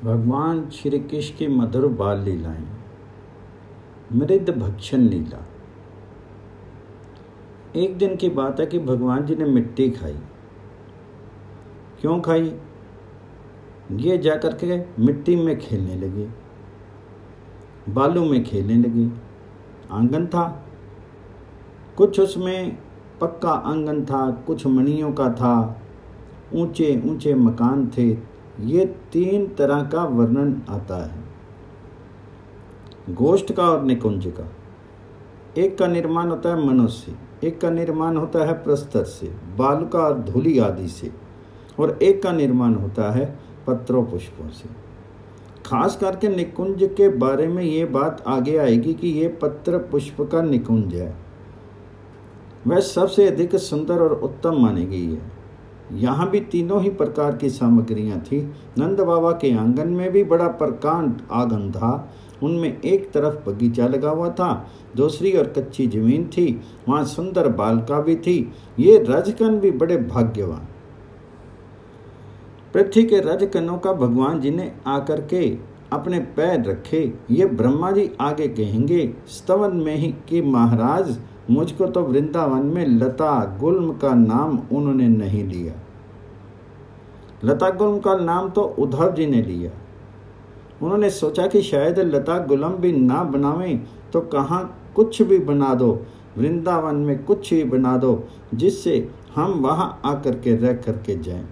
भगवान श्री कृष्ण की मधुर बाल लीलाएं। मृद भक्षण लीला। एक दिन की बात है कि भगवान जी ने मिट्टी खाई। क्यों खाई? ये जाकर के मिट्टी में खेलने लगे, बालू में खेलने लगे। आंगन था, कुछ उसमें पक्का आंगन था, कुछ मणियों का था, ऊंचे ऊंचे मकान थे। ये 3 तरह का वर्णन आता है, गोष्ठ का और निकुंज का। एक का निर्माण होता है मनुष्य से, एक का निर्माण होता है प्रस्तर से, बालुका और धूलि आदि से, और एक का निर्माण होता है पत्रों पुष्पों से। खास करके निकुंज के बारे में ये बात आगे आएगी कि ये पत्र पुष्प का निकुंज है। वह सबसे अधिक सुंदर और उत्तम मानी गई है। यहाँ भी तीनों ही प्रकार की सामग्रियाँ थी। नंद बाबा के आंगन में भी बड़ा प्रकांड आंगन था। उनमें एक तरफ बगीचा लगा हुआ था, दूसरी ओर कच्ची जमीन थी। वहाँ सुंदर बालिका भी थी। ये रजकन भी बड़े भाग्यवान। पृथ्वी के रजकनों का भगवान जी ने आकर के अपने पैर रखे। ये ब्रह्मा जी आगे कहेंगे स्तवन में ही कि महाराज, मुझको तो वृंदावन में लता गुल्म का नाम उन्होंने नहीं लिया। लता गुल्म का नाम तो उद्धव जी ने लिया। उन्होंने सोचा कि शायद लता गुल्म भी ना बनावें तो कहाँ कुछ भी बना दो, वृंदावन में कुछ भी बना दो, जिससे हम वहाँ आकर के रह करके जाएं,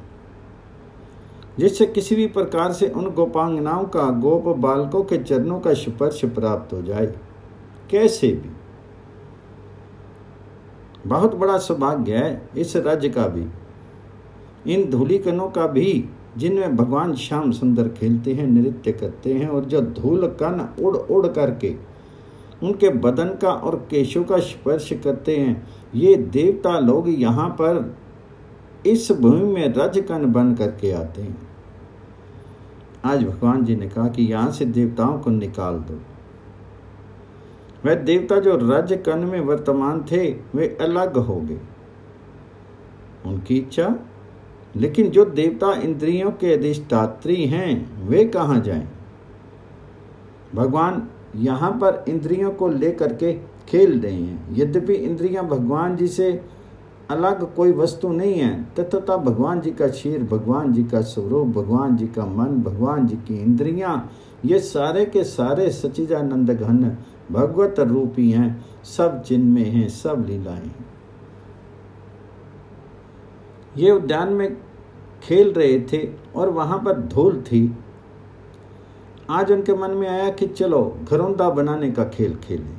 जिससे किसी भी प्रकार से उन गोपांगनाओं का, गोप बालकों के चरणों का स्पर्श प्राप्त हो जाए। कैसे भी बहुत बड़ा सौभाग्य है इस राज्य का भी, इन धूलिकनों का भी, जिनमें भगवान श्याम सुंदर खेलते हैं, नृत्य करते हैं, और जो धूल कण उड़ उड़ करके उनके बदन का और केशों का स्पर्श करते हैं। ये देवता लोग यहाँ पर इस भूमि में रजकण बन करके आते हैं। आज भगवान जी ने कहा कि यहाँ से देवताओं को निकाल दो। वह देवता जो रजकण में वर्तमान थे वे अलग हो गए, उनकी इच्छा। लेकिन जो देवता इंद्रियों के अधिष्ठात्री हैं वे कहाँ जाएं? भगवान यहाँ पर इंद्रियों को लेकर के खेल रहे हैं। यद्यपि इंद्रियां भगवान जी से अलग कोई वस्तु नहीं है, तथा भगवान जी का शरीर, भगवान जी का स्वरूप, भगवान जी का मन, भगवान जी की इंद्रियां, ये सारे के सारे सच्चिदानंद घन भगवत रूपी हैं। सब जिनमें हैं, सब लीलाएं हैं। ये उद्यान में खेल रहे थे और वहां पर धूल थी। आज उनके मन में आया कि चलो घरौंदा बनाने का खेल खेलें।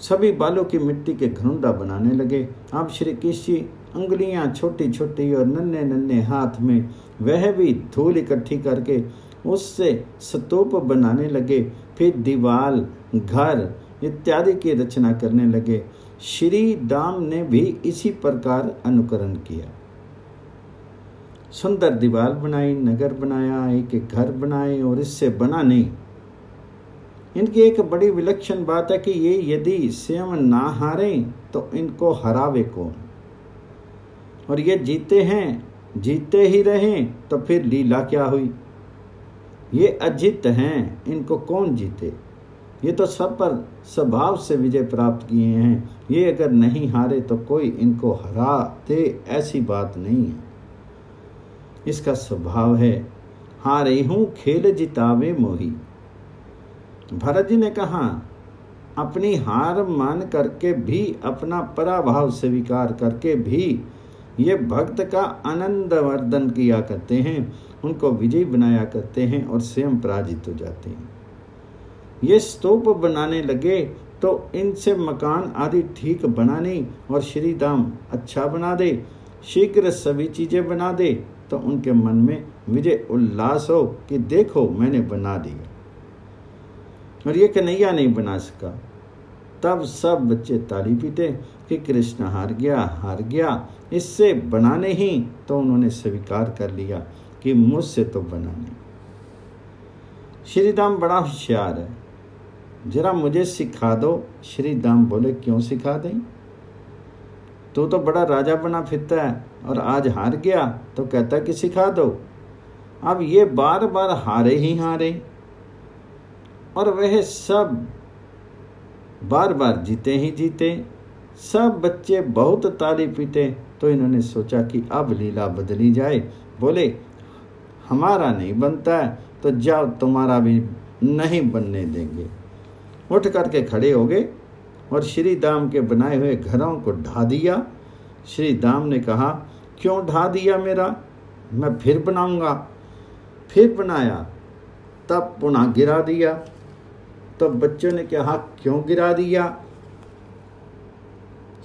सभी बालों की मिट्टी के घरौंदा बनाने लगे। अब श्री कृष्ण जी उंगलियां छोटी छोटी और नन्हे नन्हे हाथ में वह भी धूल इकट्ठी करके उससे स्तूप बनाने लगे। फिर दीवाल, घर इत्यादि की रचना करने लगे। श्री दाम ने भी इसी प्रकार अनुकरण किया। सुंदर दीवाल बनाई, नगर बनाया, एक एक घर बनाए, और इससे बना नहीं। इनकी एक बड़ी विलक्षण बात है कि ये यदि स्वयं ना हारें तो इनको हरावे कौन, और ये जीते हैं, जीते ही रहें तो फिर लीला क्या हुई। ये अजित हैं, इनको कौन जीते। ये तो सब पर स्वभाव से विजय प्राप्त किए हैं। ये अगर नहीं हारे तो कोई इनको हरा दे, ऐसी बात नहीं है। इसका स्वभाव है हारे हूं खेल जितावे मोही। भरत जी ने कहा अपनी हार मान करके भी, अपना पराभाव स्वीकार करके भी ये भक्त का आनंद वर्धन किया करते हैं, उनको विजयी बनाया करते हैं और स्वयं पराजित हो जाते हैं। ये स्तूप बनाने लगे तो इनसे मकान आदि ठीक बनाने और श्री दाम अच्छा बना दे, शीघ्र सभी चीजें बना दे, तो उनके मन में विजय उल्लास हो कि देखो मैंने बना दिया। और ये कन्हैया नहीं बना सका। तब सब बच्चे ताली पीटे कि कृष्ण हार गया, हार गया। इससे बनाने ही तो उन्होंने स्वीकार कर लिया कि मुझसे तो बना नहीं। श्री दाम बड़ा होशियार है, जरा मुझे सिखा दो। श्री दाम बोले क्यों सिखा दें, तू तो बड़ा राजा बना फिरता है और आज हार गया तो कहता कि सिखा दो। अब ये बार बार हारे ही हारे और वह सब बार बार जीते ही जीते। सब बच्चे बहुत ताली पीते तो इन्होंने सोचा कि अब लीला बदली जाए। बोले हमारा नहीं बनता है तो जाओ, तुम्हारा भी नहीं बनने देंगे। उठ करके खड़े हो गए और श्री दाम के बनाए हुए घरों को ढा दिया। श्री दाम ने कहा क्यों ढा दिया मेरा, मैं फिर बनाऊंगा। फिर बनाया, तब पुनः गिरा दिया। तो बच्चों ने कहा क्यों गिरा दिया।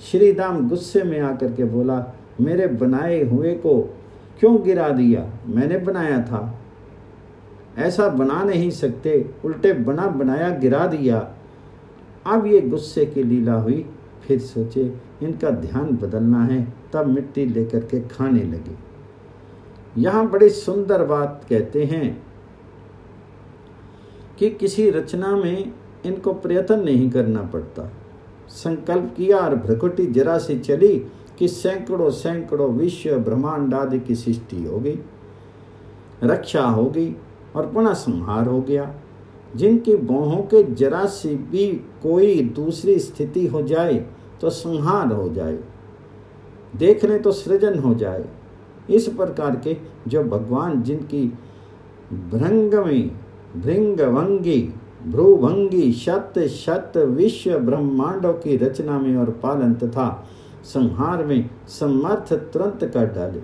श्री दाम गुस्से में आकर के बोला मेरे बनाए हुए को क्यों गिरा दिया, मैंने बनाया था, ऐसा बना नहीं सकते, उल्टे बना बनाया गिरा दिया। अब ये गुस्से की लीला हुई। फिर सोचे इनका ध्यान बदलना है, तब मिट्टी लेकर के खाने लगे। यहाँ बड़ी सुंदर बात कहते हैं कि किसी रचना में इनको प्रयत्न नहीं करना पड़ता। संकल्प किया और भ्रकुटी जरा सी चली कि सैकड़ों सैकड़ों विश्व ब्रह्मांड आदि की सृष्टि हो गई, रक्षा हो गई और पुनः संहार हो गया। जिनकी बाहों के जरा सी भी कोई दूसरी स्थिति हो जाए तो संहार हो जाए, देख लें तो सृजन हो जाए। इस प्रकार के जो भगवान जिनकी भृंगमी भृंगभंगी भ्रुभंगी शत शत विश्व ब्रह्मांडों की रचना में और पालन तथा संहार में समर्थ तुरंत कर डाले,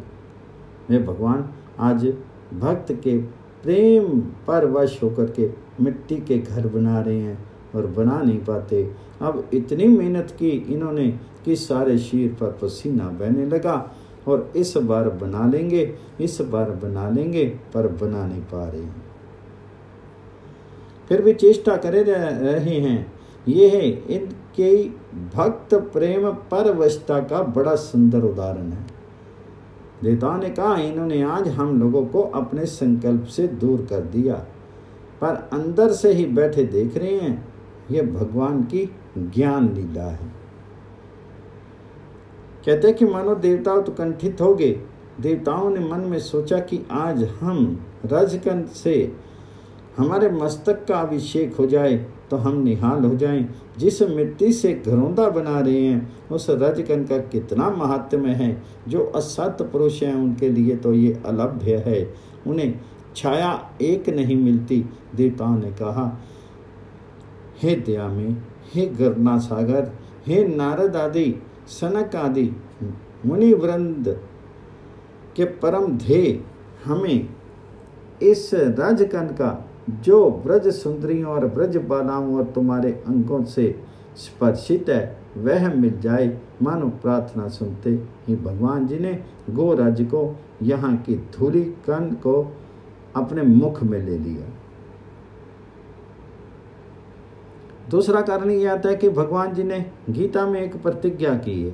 वे भगवान आज भक्त के प्रेम पर वश होकर के मिट्टी के घर बना रहे हैं और बना नहीं पाते। अब इतनी मेहनत की इन्होंने कि सारे शरीर पर पसीना बहने लगा और इस बार बना लेंगे, इस बार बना लेंगे, पर बना नहीं पा रहे हैं। फिर भी चेष्टा करे रहे हैं। ये है इनके भक्त प्रेम परवशता का बड़ा सुंदर उदाहरण है। देवताओं ने कहा इन्होंने आज हम लोगों को अपने संकल्प से दूर कर दिया, पर अंदर से ही बैठे देख रहे हैं। ये भगवान की ज्ञान लीला है। कहते कि मानो देवता तो कंठित हो गए। देवताओं ने मन में सोचा कि आज हम रजकंठ से हमारे मस्तक का अभिषेक हो जाए तो हम निहाल हो जाएं। जिस मिट्टी से घरौंदा बना रहे हैं उस रजकंठ का कितना महात्म्य है। जो असत पुरुष हैं उनके लिए तो ये अलभ्य है, उन्हें छाया एक नहीं मिलती। देवताओं ने कहा हे दया में, हे गरुणा सागर, हे नारद आदि सनक आदि मुनि वृंद के परम ध्येय, हमें इस राजकंठ का जो ब्रज सुंदरियों और ब्रज बालाओं और तुम्हारे अंगों से स्पर्शित है वह मिल जाए। मानो प्रार्थना सुनते ही भगवान जी ने गोराज को यहाँ की धूली कण को अपने मुख में ले लिया। दूसरा कारण यह आता है कि भगवान जी ने गीता में एक प्रतिज्ञा की है,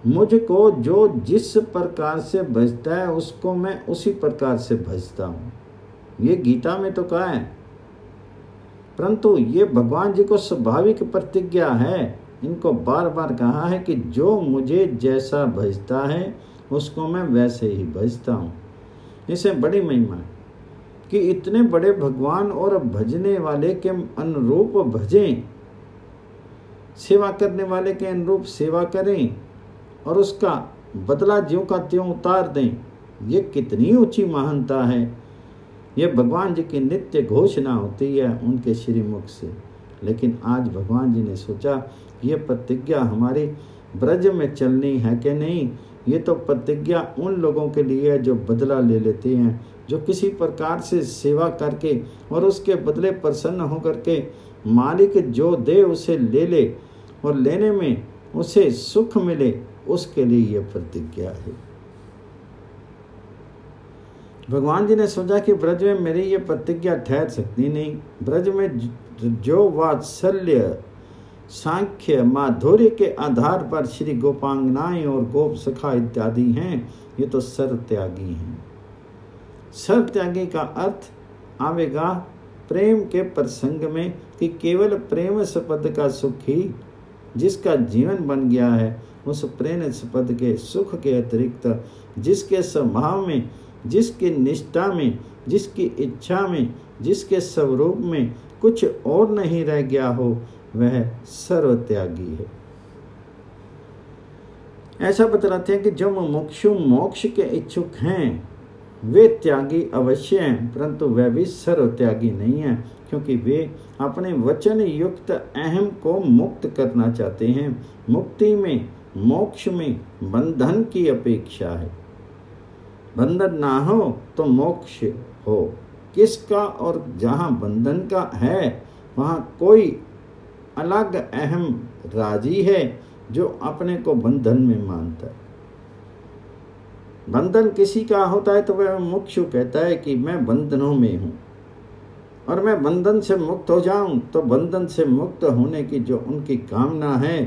मुझको जो जिस प्रकार से भजता है उसको मैं उसी प्रकार से भजता हूँ। ये गीता में तो कहा है, परंतु ये भगवान जी को स्वाभाविक प्रतिज्ञा है। इनको बार बार कहा है कि जो मुझे जैसा भजता है उसको मैं वैसे ही भजता हूँ। इसे बड़ी महिमा है कि इतने बड़े भगवान और भजने वाले के अनुरूप भजें, सेवा करने वाले के अनुरूप सेवा करें और उसका बदला ज्यों का त्यों उतार दें। ये कितनी ऊंची महानता है। ये भगवान जी की नित्य घोषणा होती है उनके श्रीमुख से। लेकिन आज भगवान जी ने सोचा ये प्रतिज्ञा हमारी ब्रज में चलनी है कि नहीं। ये तो प्रतिज्ञा उन लोगों के लिए है जो बदला ले लेते हैं, जो किसी प्रकार से सेवा करके और उसके बदले प्रसन्न होकर के मालिक जो दे उसे ले ले और लेने में उसे सुख मिले, उसके लिए यह प्रतिज्ञा है। भगवान जी ने सोचा कि ब्रज में मेरी ये प्रतिज्ञा ठहर सकती नहीं। ब्रज में जो वात्सल्य सांख्य माधुर्य के आधार पर श्री गोपांगनाएं और गोप सखा इत्यादि हैं, ये तो सर्वत्यागी हैं। सर्वत्यागी का अर्थ आवेगा प्रेम के प्रसंग में कि केवल प्रेम संपद का सुख ही जिसका जीवन बन गया है उस प्रेरणास्पद के सुख के अतिरिक्त जिसके स्वभाव में, जिसकी निष्ठा में, जिसकी इच्छा में, जिसके स्वरूप में कुछ और नहीं रह गया हो, वह सर्वत्यागी है। ऐसा बतलाते हैं कि जो मुमुक्षु मोक्ष के इच्छुक हैं वे त्यागी अवश्य हैं, परंतु वह भी सर्वत्यागी नहीं है, क्योंकि वे अपने वचन युक्त अहम को मुक्त करना चाहते हैं। मुक्ति में, मोक्ष में बंधन की अपेक्षा है। बंधन ना हो तो मोक्ष हो किसका? और जहाँ बंधन का है वहाँ कोई अलग अहम राजी है जो अपने को बंधन में मानता है। बंधन किसी का होता है तो वह मुक्षु कहता है कि मैं बंधनों में हूँ और मैं बंधन से मुक्त हो जाऊं। तो बंधन से मुक्त होने की जो उनकी कामना है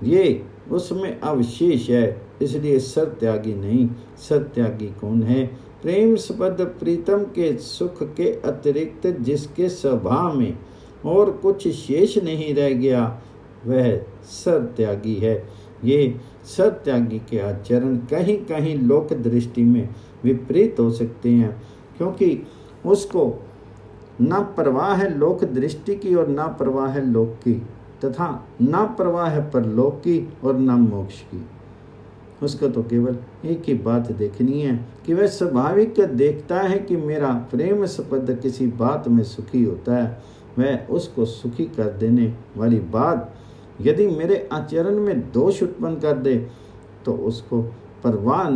ये उसमें अवशेष है, इसलिए सत्यागी नहीं। सत्यागी कौन है? प्रेम संबद्ध प्रीतम के सुख के अतिरिक्त जिसके स्वभाव में और कुछ शेष नहीं रह गया, वह सत्यागी है। ये सत्यागी के आचरण कहीं कहीं लोक दृष्टि में विपरीत हो सकते हैं, क्योंकि उसको न परवाह है लोक दृष्टि की और न परवाह है लोक की, तथा न परवाह है परलोक की और न मोक्ष की। उसको तो केवल एक ही बात देखनी है कि वह स्वाभाविक देखता है कि मेरा प्रेम संबद्ध किसी बात में सुखी होता है, वह उसको सुखी कर देने वाली बात यदि मेरे आचरण में दोष उत्पन्न कर दे तो उसको परवाह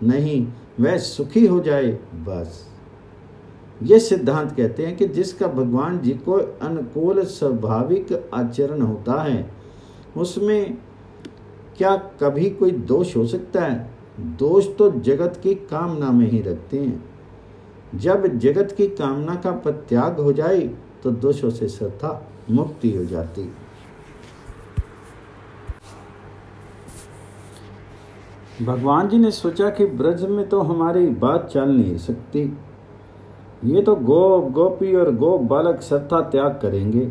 नहीं, वह सुखी हो जाए बस। ये सिद्धांत कहते हैं कि जिसका भगवान जी को अनुकूल स्वाभाविक आचरण होता है उसमें क्या कभी कोई दोष हो सकता है? दोष तो जगत की कामना में ही रखते हैं। जब जगत की कामना का परित्याग हो जाए तो दोषों से सर्वथा मुक्ति हो जाती है। भगवान जी ने सोचा कि ब्रज में तो हमारी बात चल नहीं सकती, ये तो गोपी और गो बालक सर्वथा त्याग करेंगे,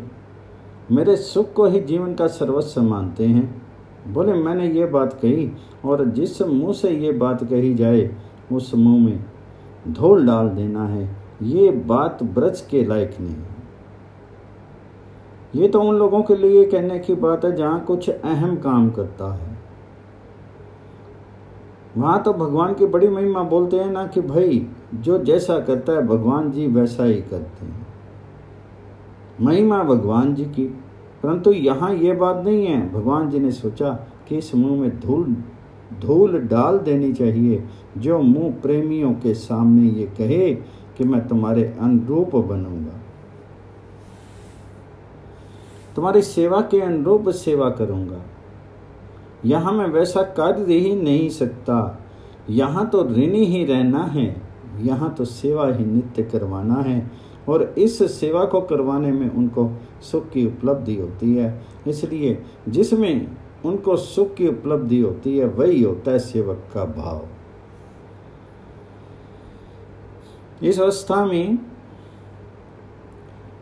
मेरे सुख को ही जीवन का सर्वस्व मानते हैं। बोले मैंने ये बात कही और जिस मुंह से ये बात कही जाए उस मुंह में धूल डाल देना है, ये बात ब्रज के लायक नहीं। ये तो उन लोगों के लिए कहने की बात है जहाँ कुछ अहम काम करता है। वहाँ तो भगवान की बड़ी महिमा बोलते हैं ना कि भाई जो जैसा करता है भगवान जी वैसा ही करते हैं, महिमा भगवान जी की। परंतु यहाँ ये बात नहीं है। भगवान जी ने सोचा कि इस मुंह में धूल डाल देनी चाहिए जो मुंह प्रेमियों के सामने ये कहे कि मैं तुम्हारे अनुरूप बनूंगा, तुम्हारी सेवा के अनुरूप सेवा करूंगा। यहाँ मैं वैसा कर ही नहीं सकता, यहाँ तो ऋणी ही रहना है, यहाँ तो सेवा ही नित्य करवाना है और इस सेवा को करवाने में उनको सुख की उपलब्धि होती है। इसलिए जिसमें उनको सुख की उपलब्धि होती है वही होता है सेवक का भाव। इस अवस्था में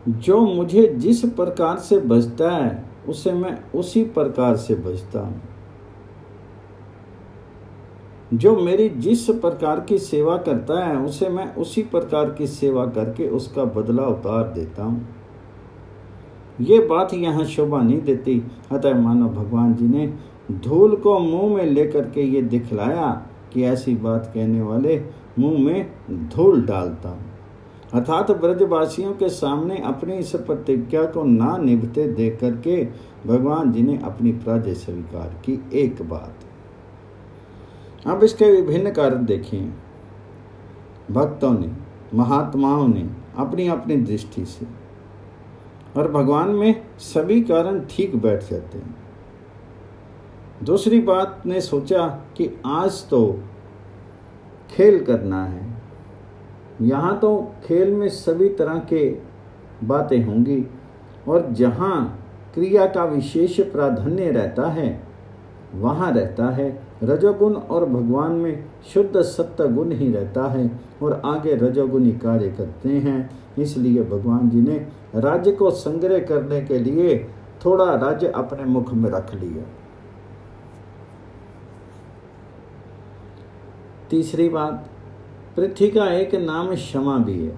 जो मुझे जिस प्रकार से बचता है उसे मैं उसी प्रकार से बचता हूँ, जो मेरी जिस प्रकार की सेवा करता है उसे मैं उसी प्रकार की सेवा करके उसका बदला उतार देता हूँ। ये बात यहाँ शोभा नहीं देती। अतः मानो भगवान जी ने धूल को मुंह में लेकर के ये दिखलाया कि ऐसी बात कहने वाले मुंह में धूल डालता हूँ। अर्थात ब्रजवासियों के सामने अपनी इस प्रतिज्ञा को ना निभते देख करके भगवान जी ने अपनी प्राज्ञ स्वीकार की। एक बात अब इसके विभिन्न कारण देखें। भक्तों ने, महात्माओं ने अपनी अपनी दृष्टि से, और भगवान में सभी कारण ठीक बैठ जाते हैं। दूसरी बात ने सोचा कि आज तो खेल करना है, यहाँ तो खेल में सभी तरह के बातें होंगी और जहाँ क्रिया का विशेष प्राधान्य रहता है वहाँ रहता है रजोगुण और भगवान में शुद्ध सत्य गुण ही रहता है और आगे रजोगुणी कार्य करते हैं। इसलिए भगवान जी ने राज्य को संग्रह करने के लिए थोड़ा राज्य अपने मुख में रख लिया। तीसरी बात, पृथ्वी का एक नाम क्षमा भी है।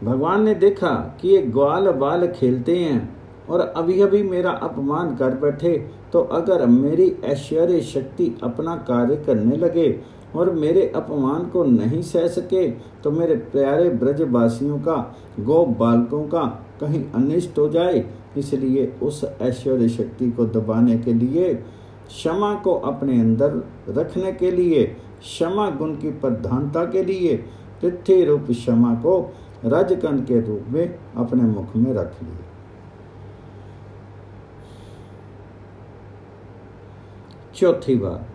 भगवान ने देखा कि ये ग्वाल बाल खेलते हैं और अभी अभी मेरा अपमान कर बैठे, तो अगर मेरी ऐश्वर्य शक्ति अपना कार्य करने लगे और मेरे अपमान को नहीं सह सके, तो मेरे प्यारे ब्रजवासियों का, गोप बालकों का कहीं अनिष्ट हो जाए। इसलिए उस ऐश्वर्य शक्ति को दबाने के लिए, क्षमा को अपने अंदर रखने के लिए, क्षमा गुण की प्रधानता के लिए पृथ्वी रूप क्षमा को रजकण के रूप में अपने मुख में रख लिया। चौथी बात,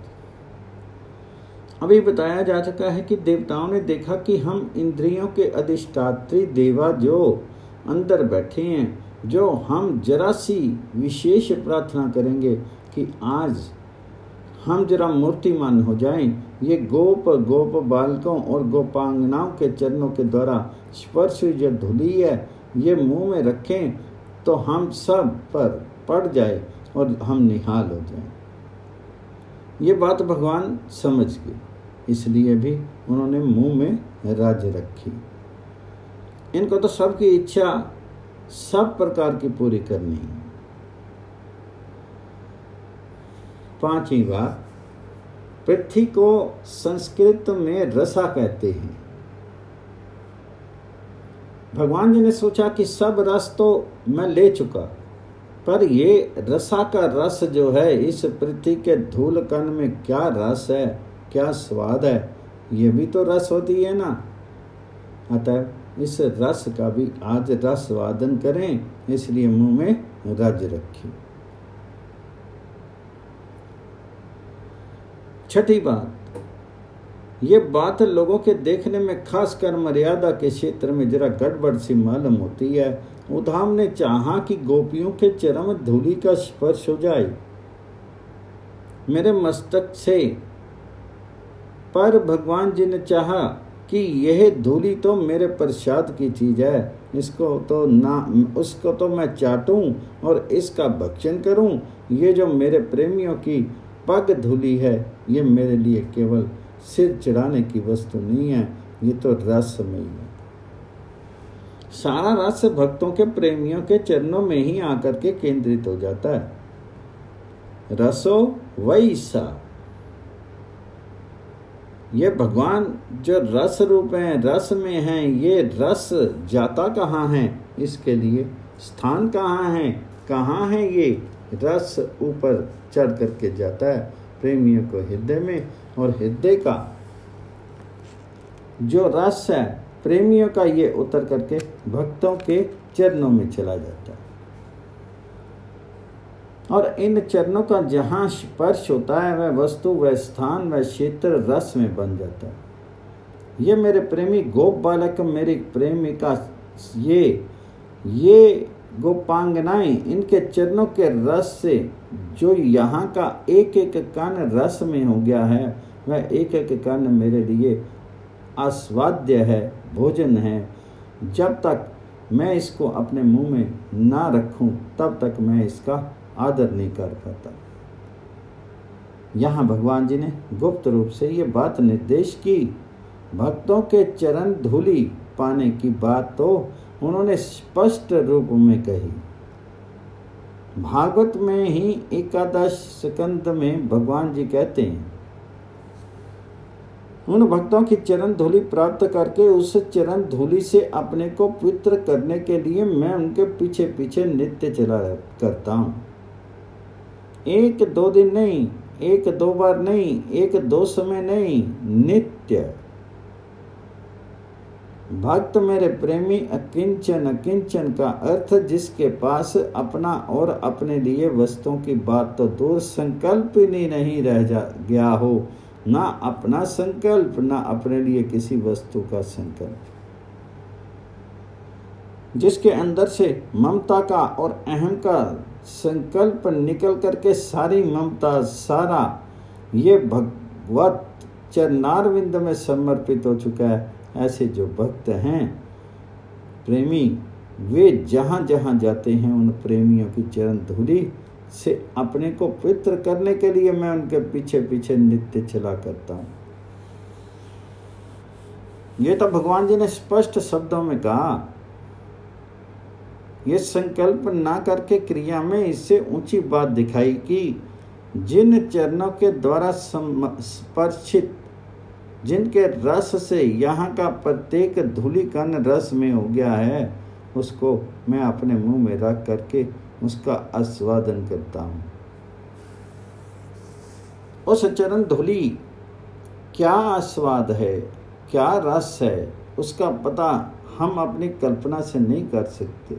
अभी बताया जा चुका है कि देवताओं ने देखा कि हम इंद्रियों के अधिष्ठात्री देवा जो अंदर बैठे हैं, जो हम जरा सी विशेष प्रार्थना करेंगे कि आज हम जरा मूर्तिमान हो जाएं, ये गोप बालकों और गोपांगनाओं के चरणों के द्वारा स्पर्श जो धूली है ये मुंह में रखें तो हम सब पर पड़ जाए और हम निहाल हो जाएं। ये बात भगवान समझ गए, इसलिए भी उन्होंने मुंह में राज्य रखी। इनको तो सबकी इच्छा सब प्रकार की पूरी करनी है। पांचवी बात, पृथ्वी को संस्कृत में रसा कहते हैं। भगवान जी ने सोचा कि सब रस तो मैं ले चुका, पर ये रसा का रस जो है, इस पृथ्वी के धूल कण में क्या रस है, क्या स्वाद है, ये भी तो रस होती है ना। अतः इस रस का भी आज रस वादन करें, इसलिए मुंह में रज रखी। छठी बात, ये बात लोगों के देखने में खासकर मर्यादा के क्षेत्र में जरा गड़बड़ सी मालूम होती है। उद्धव ने चाहा कि गोपियों के चरम धूलि का स्पर्श हो जाए मेरे मस्तक से, पर भगवान जी ने चाहा कि यह धूलि तो मेरे प्रसाद की चीज है, उसको तो मैं चाटूं और इसका भक्षण करूं। ये जो मेरे प्रेमियों की पग धूलि है, ये मेरे लिए केवल सिर चढ़ाने की वस्तु नहीं है, ये तो रसमयी है। सारा रस भक्तों के प्रेमियों के चरणों में ही आकर के केंद्रित हो जाता है। रसो वही सा, ये भगवान जो रस रूप हैं, रस में हैं, ये रस जाता कहाँ है, इसके लिए स्थान कहाँ है ये रस ऊपर चढ़ करके जाता है प्रेमियों को हृदय में, और हृदय का जो रस है प्रेमियों का, ये उतर करके भक्तों के चरणों में चला जाता है। और इन चरणों का जहाँ स्पर्श होता है, वह वस्तु, वह स्थान, वह क्षेत्र रस में बन जाता है। ये मेरे प्रेमी गोप बालक, मेरी प्रेमिका, ये गोपांगनाएं, इनके चरणों के रस से जो यहाँ का एक एक कण रस में हो गया है, वह एक एक कण मेरे लिए आस्वाद्य है, भोजन है। जब तक मैं इसको अपने मुंह में ना रखूं, तब तक मैं इसका आदर नहीं कर पाता। यहाँ भगवान जी ने गुप्त रूप से ये बात निर्देश की। भक्तों के चरण धूलि पाने की बात तो उन्होंने स्पष्ट रूप में कही। भागवत में ही 11 स्कंद में भगवान जी कहते हैं, उन भक्तों की चरण धूलि प्राप्त करके उस चरण धूलि से अपने को पवित्र करने के लिए मैं उनके पीछे पीछे नित्य चला करता हूँ। 1-2 दिन नहीं, 1-2 बार नहीं, 1-2 समय नहीं, नित्य। भक्त मेरे प्रेमी अकिंचन का अर्थ जिसके पास अपना और अपने लिए वस्तुओं की बात तो दूर, संकल्प ही नहीं रह गया हो, ना अपना संकल्प, ना अपने लिए किसी वस्तु का संकल्प, जिसके अंदर से ममता का और अहम का संकल्प निकल करके सारी ममता, सारा ये भगवत चरणारविंद में समर्पित हो चुका है। ऐसे जो भक्त हैं प्रेमी, वे जहाँ जहाँ जाते हैं उन प्रेमियों की चरण धूलि से अपने को पवित्र करने के लिए मैं उनके पीछे पीछे नित्य चला करता हूं। ये तो भगवान जी ने स्पष्ट शब्दों में कहा। ये संकल्प ना करके क्रिया में इससे ऊंची बात दिखाई कि जिन चरणों के द्वारा स्पर्शित, जिनके रस से यहाँ का प्रत्येक धूलिकण रस में हो गया है, उसको मैं अपने मुंह में रख करके उसका आस्वादन करता हूँ। उस चरण धूलि क्या आस्वाद है, क्या रस है, उसका पता हम अपनी कल्पना से नहीं कर सकते।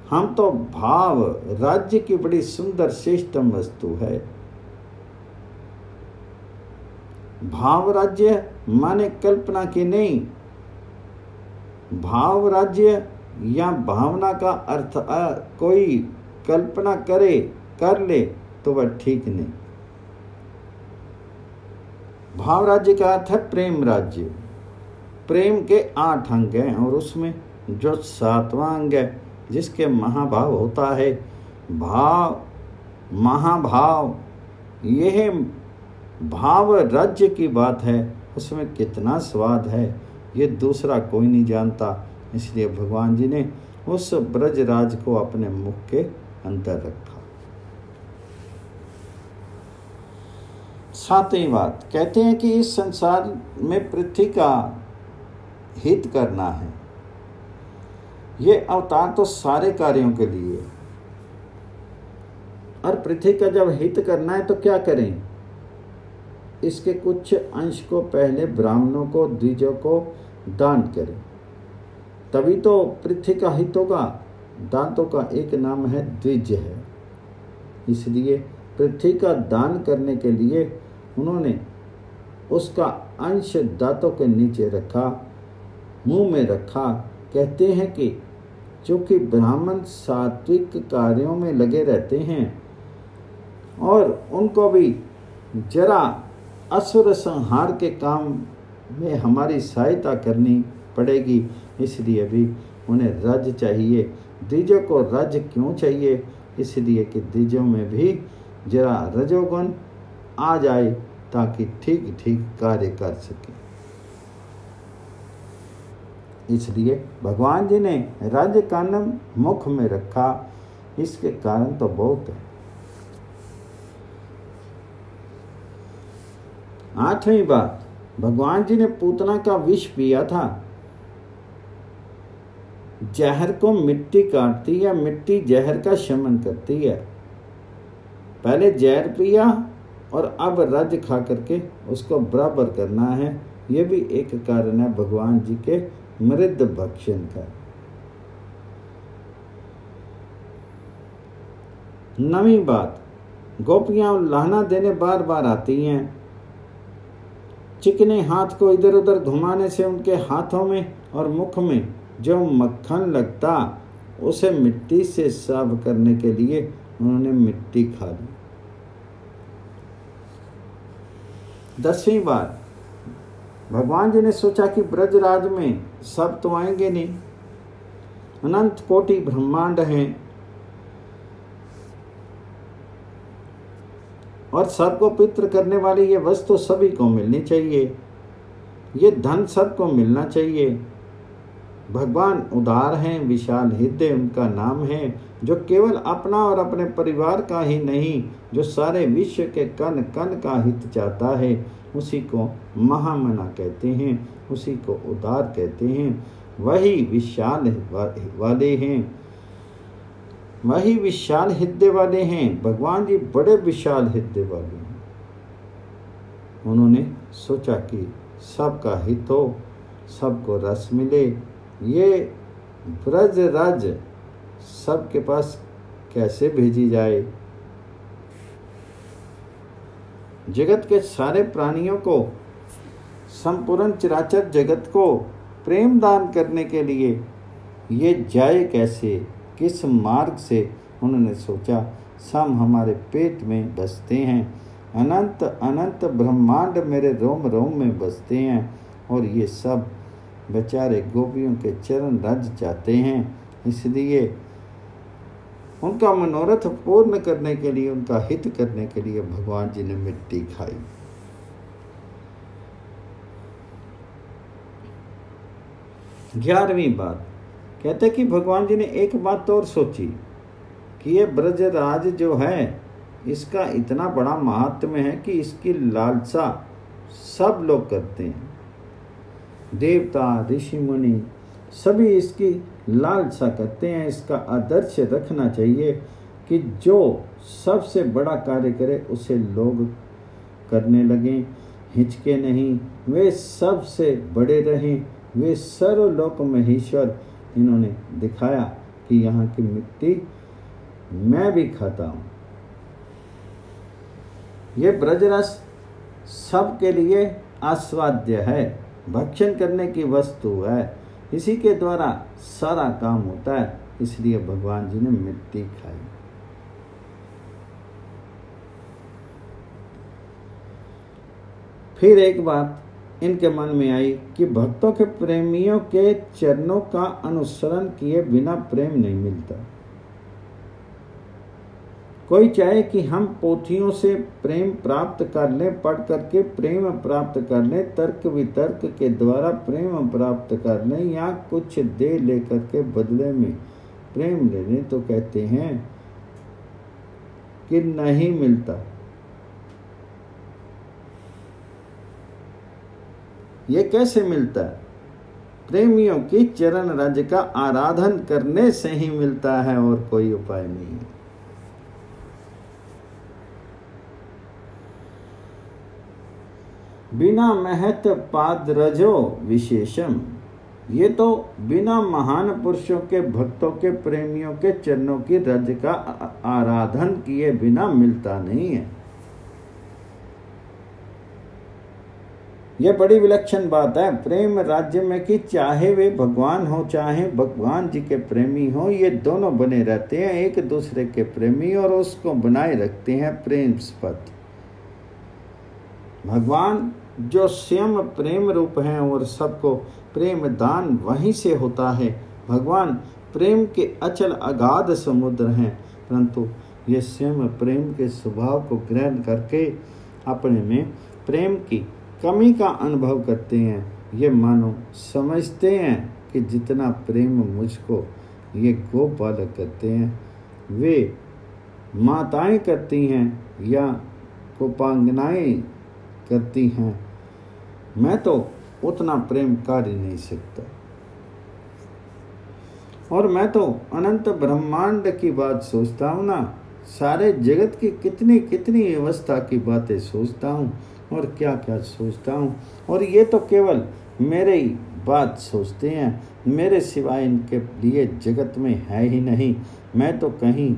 हम तो भाव राज्य की बड़ी सुंदर श्रेष्ठतम वस्तु है। भाव राज्य माने कल्पना की नहीं। भाव राज्य या भावना का अर्थ कोई कल्पना करे कर ले तो वह ठीक नहीं। भाव राज्य का अर्थ है प्रेम राज्य। प्रेम के 8 अंग हैं और उसमें जो 7वां अंग है जिसके महाभाव होता है, भाव महाभाव, यह भाव राज्य की बात है। उसमें कितना स्वाद है ये दूसरा कोई नहीं जानता। इसलिए भगवान जी ने उस ब्रजराज को अपने मुख के अंदर रखा। 7वीं बात कहते हैं कि इस संसार में पृथ्वी का हित करना है। ये अवतार तो सारे कार्यों के लिए, और पृथ्वी का जब हित करना है तो क्या करें? इसके कुछ अंश को पहले ब्राह्मणों को, द्विजों को दान करें, तभी तो पृथ्वी का हित होगा। दांतों का एक नाम है द्विज है। इसलिए पृथ्वी का दान करने के लिए उन्होंने उसका अंश दांतों के नीचे रखा, मुंह में रखा। कहते हैं कि चूंकि ब्राह्मण सात्विक कार्यों में लगे रहते हैं और उनको भी जरा असुर संहार के काम में हमारी सहायता करनी पड़ेगी, इसलिए भी उन्हें रज चाहिए। द्विजों को रज क्यों चाहिए? इसलिए कि द्विजों में भी जरा रजोगुण आ जाए ताकि ठीक ठीक कार्य कर सके। इसलिए भगवान जी ने राज्य का नाम मुख में रखा। इसके कारण तो बहुत है। 8वीं बात, भगवान जी ने पूतना का विष पिया था। जहर को मिट्टी काटती है, मिट्टी जहर का शमन करती है। पहले जहर पिया और अब रज खा करके उसको बराबर करना है। ये भी एक कारण है भगवान जी के मृद भक्षण का। 9वीं बात, गोपियां उल्लाहना देने बार बार आती हैं। चिकने हाथ को इधर उधर घुमाने से उनके हाथों में और मुख में जो मक्खन लगता उसे मिट्टी से साफ करने के लिए उन्होंने मिट्टी खा ली। 10वीं बात, भगवान जी ने सोचा कि ब्रजराज में सब तो आएंगे नहीं, अनंत कोटि ब्रह्मांड हैं और सबको पवित्र करने वाली ये वस्तु सभी को मिलनी चाहिए, ये धन सबको मिलना चाहिए। भगवान उदार हैं, विशाल हृदय उनका नाम है, जो केवल अपना और अपने परिवार का ही नहीं, जो सारे विश्व के कण कण का हित चाहता है, उसी को महामना कहते हैं, उसी को उदार कहते हैं। वही विशाल वाले हैं, वही विशाल हृदय वाले हैं। भगवान जी बड़े विशाल हृदय वाले हैं। उन्होंने सोचा कि सबका हित हो, सबको रस मिले। ये ब्रज राज सबके पास कैसे भेजी जाए? जगत के सारे प्राणियों को, संपूर्ण चराचर जगत को प्रेम दान करने के लिए ये जाए कैसे, किस मार्ग से? उन्होंने सोचा सब हमारे पेट में बसते हैं, अनंत अनंत ब्रह्मांड मेरे रोम रोम में बसते हैं, और ये सब बेचारे गोपियों के चरण रज चाहते हैं। इसलिए उनका मनोरथ पूर्ण करने के लिए, उनका हित करने के लिए भगवान जी ने मिट्टी खाई। ग्यारहवीं बात कहते कि भगवान जी ने एक बात और सोची कि ये ब्रजराज जो है इसका इतना बड़ा महात्म्य है कि इसकी लालसा सब लोग करते हैं। देवता, ऋषि मुनि सभी इसकी लालसा करते हैं। इसका आदर्श रखना चाहिए कि जो सबसे बड़ा कार्य करे उसे लोग करने लगें, हिचके नहीं, वे सबसे बड़े रहें, वे सर्वलोक महेश्वर। इन्होंने दिखाया कि यहाँ की मिट्टी मैं भी खाता हूँ। ये ब्रजरस सबके लिए आस्वाद्य है, भक्षण करने की वस्तु है, इसी के द्वारा सारा काम होता है, इसलिए भगवान जी ने मिट्टी खाई। फिर एक बात इनके मन में आई कि भक्तों के प्रेमियों के चरणों का अनुसरण किए बिना प्रेम नहीं मिलता। कोई चाहे कि हम पोथियों से प्रेम प्राप्त कर लें, पढ़ करके प्रेम प्राप्त कर लें, तर्क वितर्क के द्वारा प्रेम प्राप्त कर लें, या कुछ दे लेकर के बदले में प्रेम ले लें, तो कहते हैं कि नहीं मिलता। ये कैसे मिलता है? प्रेमियों की चरण रज का आराधन करने से ही मिलता है, और कोई उपाय नहीं है। बिना महत पाद रजो विशेषम, ये तो बिना महान पुरुषों के, भक्तों के, प्रेमियों के चरणों की रज का आराधन किए बिना मिलता नहीं है। यह बड़ी विलक्षण बात है प्रेम राज्य में कि चाहे वे भगवान हो, चाहे भगवान जी के प्रेमी हो, ये दोनों बने रहते हैं एक दूसरे के प्रेमी, और उसको बनाए रखते हैं प्रेम स्पद। भगवान जो स्वयं प्रेम रूप हैं और सबको प्रेम दान वहीं से होता है। भगवान प्रेम के अचल अगाध समुद्र हैं, परंतु ये स्वयं प्रेम के स्वभाव को ग्रहण करके अपने में प्रेम की कमी का अनुभव करते हैं। ये मानो समझते हैं कि जितना प्रेम मुझको ये गोपालक करते हैं, वे माताएं करती हैं या गोपांगनाएं करती हैं, मैं तो उतना प्रेम कर ही नहीं सकता। और मैं तो अनंत ब्रह्मांड की बात सोचता हूँ ना, सारे जगत की कितनी कितनी व्यवस्था की बातें सोचता हूँ, और क्या क्या सोचता हूँ, और ये तो केवल मेरे ही बात सोचते हैं, मेरे सिवाय इनके लिए जगत में है ही नहीं। मैं तो कहीं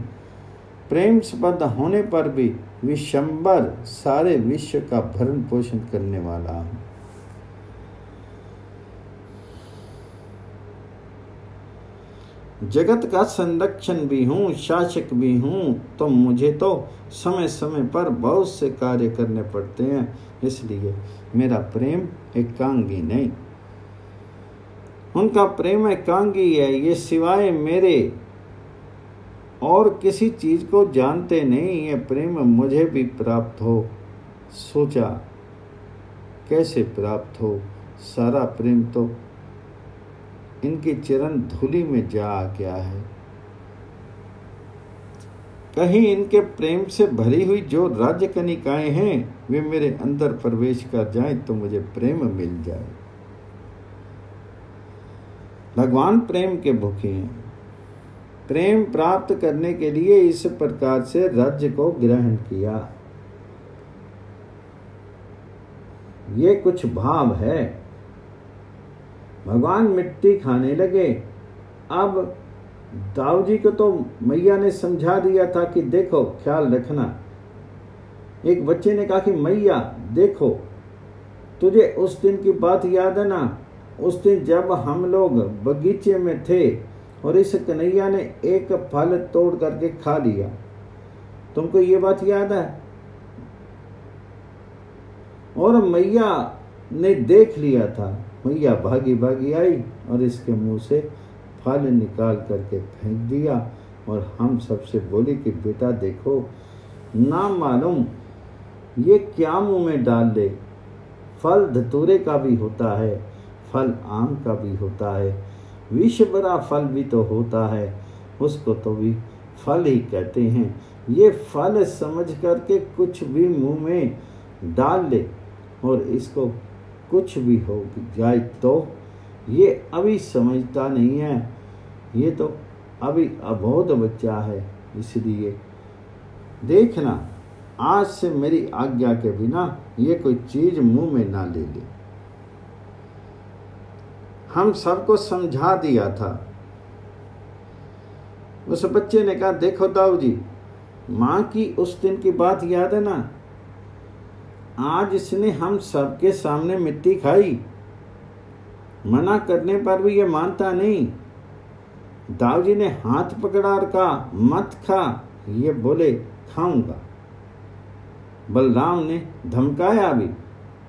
प्रेम संबद्ध होने पर भी विशंबर सारे विश्व का भरण पोषण करने वाला हूँ। जगत का संरक्षण भी हूँ, शासक भी हूँ, तो मुझे तो समय समय पर बहुत से कार्य करने पड़ते हैं, इसलिए मेरा प्रेम एकांगी नहीं। उनका प्रेम एकांगी है, ये सिवाय मेरे और किसी चीज को जानते नहीं। ये प्रेम मुझे भी प्राप्त हो, सोचा कैसे प्राप्त हो। सारा प्रेम तो इनकी चरण धूलि में जा गया है। कहीं इनके प्रेम से भरी हुई जो राज्य कनिकाएं हैं, वे मेरे अंदर प्रवेश कर जाएं तो मुझे प्रेम मिल जाए। भगवान प्रेम के भूखे हैं। प्रेम प्राप्त करने के लिए इस प्रकार से राज्य को ग्रहण किया। ये कुछ भाव है। भगवान मिट्टी खाने लगे। अब दाऊ जी को तो मैया ने समझा दिया था कि देखो ख्याल रखना। एक बच्चे ने कहा कि मैया देखो, तुझे उस दिन की बात याद है ना, उस दिन जब हम लोग बगीचे में थे और इस कन्हैया ने एक फल तोड़ करके खा लिया, तुमको ये बात याद है? और मैया ने देख लिया था। मैया भागी भागी आई और इसके मुंह से फल निकाल करके फेंक दिया। और हम सबसे बोली कि बेटा देखो, ना मालूम ये क्या मुंह में डाल ले। फल धतूरे का भी होता है, फल आम का भी होता है, विष भरा फल भी तो होता है, उसको तो भी फल ही कहते हैं। ये फल समझ करके कुछ भी मुंह में डाल ले और इसको कुछ भी हो जाए तो ये अभी समझता नहीं है, ये तो अभी अबोध बच्चा है। इसलिए देखना, आज से मेरी आज्ञा के बिना ये कोई चीज मुंह में ना ले ले। हम सबको समझा दिया था। उस बच्चे ने कहा, देखो दाऊ जी, माँ की उस दिन की बात याद है ना, आज इसने हम सबके सामने मिट्टी खाई, मना करने पर भी ये मानता नहीं। दाऊ जी ने हाथ पकड़ा और कहा मत खा, ये बोले खाऊंगा। बलराम ने धमकाया भी,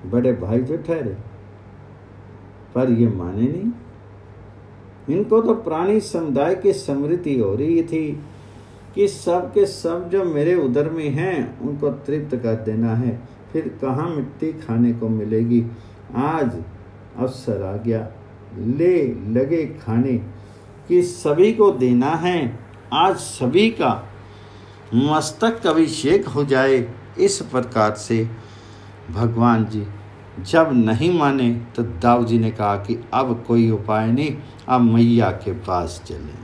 बड़े भाई जो ठहरे, पर ये माने नहीं। इनको तो प्राणी समुदाय की स्मृति हो रही थी कि सब के सब जो मेरे उदर में हैं उनको तृप्त कर देना है, फिर कहाँ मिट्टी खाने को मिलेगी। आज अवसर आ गया, ले लगे खाने कि सभी को देना है। आज सभी का मस्तक अभिषेक हो जाए। इस प्रकार से भगवान जी जब नहीं माने तो दाऊ जी ने कहा कि अब कोई उपाय नहीं, अब मैया के पास चलें।